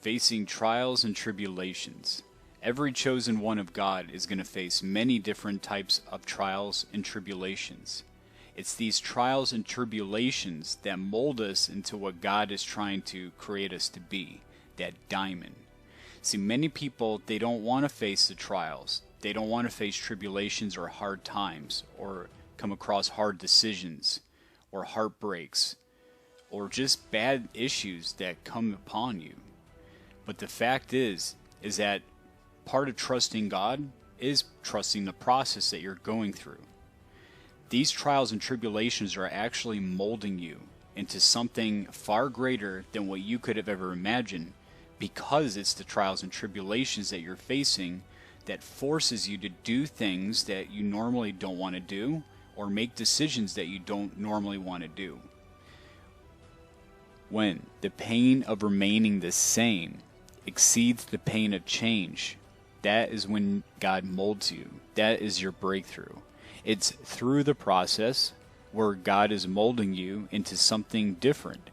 Facing trials and tribulations. Every chosen one of God is going to face many different types of trials and tribulations. It's these trials and tribulations that mold us into what God is trying to create us to be, that diamond. See, many people, they don't want to face the trials. They don't want to face tribulations or hard times, or come across hard decisions, or heartbreaks, or just bad issues that come upon you. But the fact is that part of trusting God is trusting the process that you're going through. These trials and tribulations are actually molding you into something far greater than what you could have ever imagined, because it's the trials and tribulations that you're facing that forces you to do things that you normally don't want to do, or make decisions that you don't normally want to do. When the pain of remaining the same exceeds the pain of change, that is when God molds you. That is your breakthrough. It's through the process where God is molding you into something different.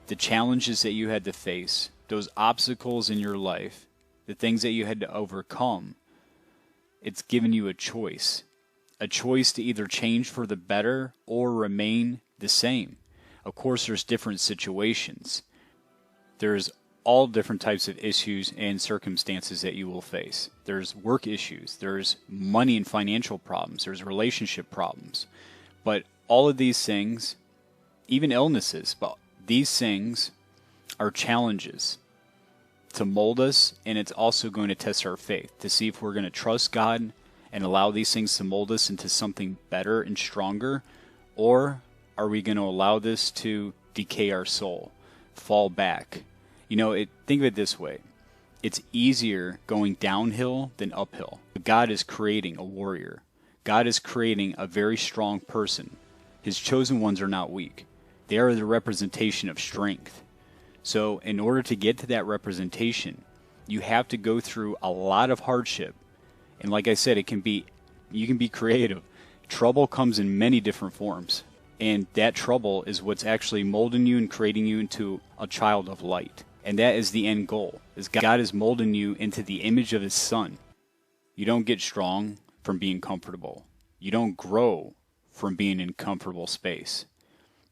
The challenges that you had to face, those obstacles in your life, the things that you had to overcome, it's given you a choice to either change for the better or remain the same. Of course, there's different situations. There's all different types of issues and circumstances that you will face. There's work issues, there's money and financial problems, there's relationship problems. But all of these things, even illnesses, but these things are challenges to mold us, and it's also going to test our faith to see if we're going to trust God and allow these things to mold us into something better and stronger, or are we going to allow this to decay our soul, fall back? You know, think of it this way. It's easier going downhill than uphill. God is creating a warrior. God is creating a very strong person. His chosen ones are not weak. They are the representation of strength. So in order to get to that representation, you have to go through a lot of hardship. And like I said, you can be creative. Trouble comes in many different forms. And that trouble is what's actually molding you and creating you into a child of light. And that is the end goal, is God is molding you into the image of His Son. You don't get strong from being comfortable. You don't grow from being in comfortable space.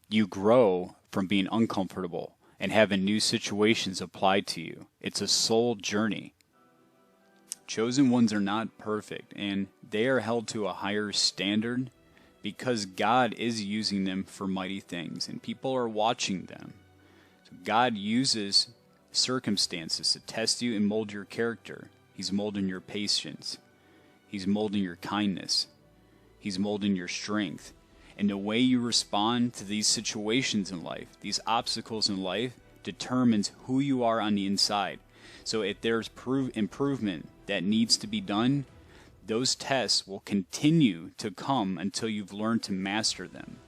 You grow from being uncomfortable and having new situations applied to you. It's a soul journey. Chosen ones are not perfect, and they are held to a higher standard because God is using them for mighty things, and people are watching them. So God uses circumstances to test you and mold your character. He's molding your patience. He's molding your kindness. He's molding your strength. And the way you respond to these situations in life, these obstacles in life, determines who you are on the inside. So if there's improvement that needs to be done, those tests will continue to come until you've learned to master them.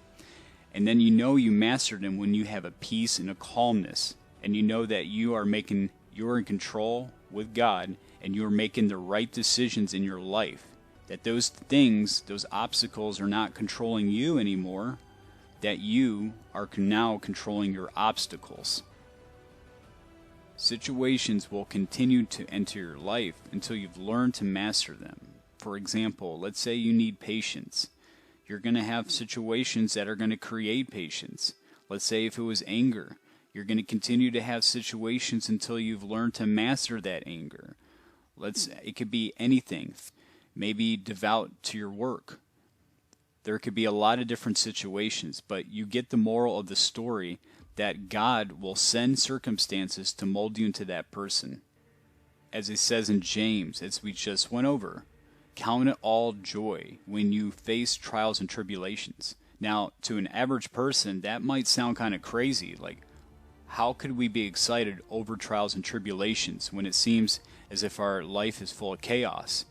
And then you mastered them when you have a peace and a calmness, and you know that you're in control with God, and you're making the right decisions in your life. That those things, those obstacles are not controlling you anymore, that you are now controlling your obstacles. Situations will continue to enter your life until you've learned to master them. For example, let's say you need patience. You're going to have situations that are going to create patience. Let's say if it was anger, you're going to continue to have situations until you've learned to master that anger. It could be anything. Maybe devout to your work. There could be a lot of different situations, but you get the moral of the story that God will send circumstances to mold you into that person. As it says in James, as we just went over, count it all joy when you face trials and tribulations. Now, to an average person, that might sound kind of crazy. Like, how could we be excited over trials and tribulations when it seems as if our life is full of chaos?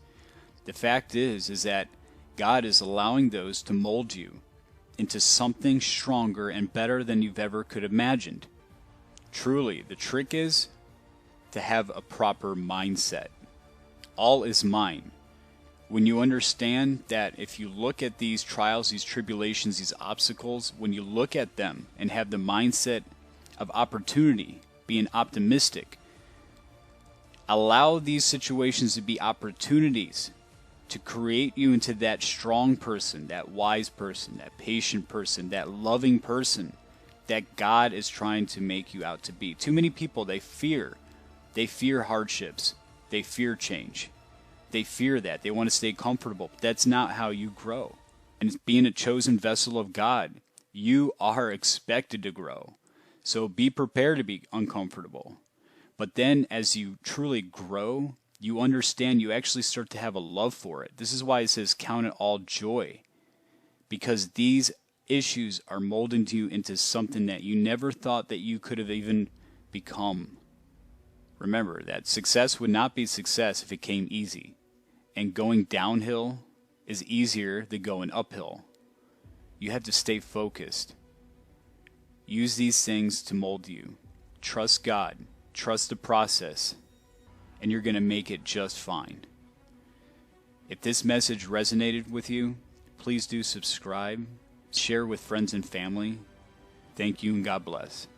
The fact is that God is allowing those to mold you into something stronger and better than you've ever could have imagined. Truly, the trick is to have a proper mindset. All is mine. When you understand that if you look at these trials, these tribulations, these obstacles, when you look at them and have the mindset of opportunity, being optimistic, Allow these situations to be opportunities to create you into that strong person, that wise person, that patient person, that loving person that God is trying to make you out to be. Too many people, they fear hardships. They fear change. They fear that. They want to stay comfortable. But that's not how you grow. And being a chosen vessel of God, you are expected to grow. So be prepared to be uncomfortable. But then as you truly grow, you understand, you actually start to have a love for it. This is why it says count it all joy. Because these issues are molding you into something that you never thought that you could have even become. Remember that success would not be success if it came easy. And going downhill is easier than going uphill. You have to stay focused. Use these things to mold you. Trust God. Trust the process. And you're going to make it just fine. If this message resonated with you, please do subscribe. Share with friends and family. Thank you and God bless.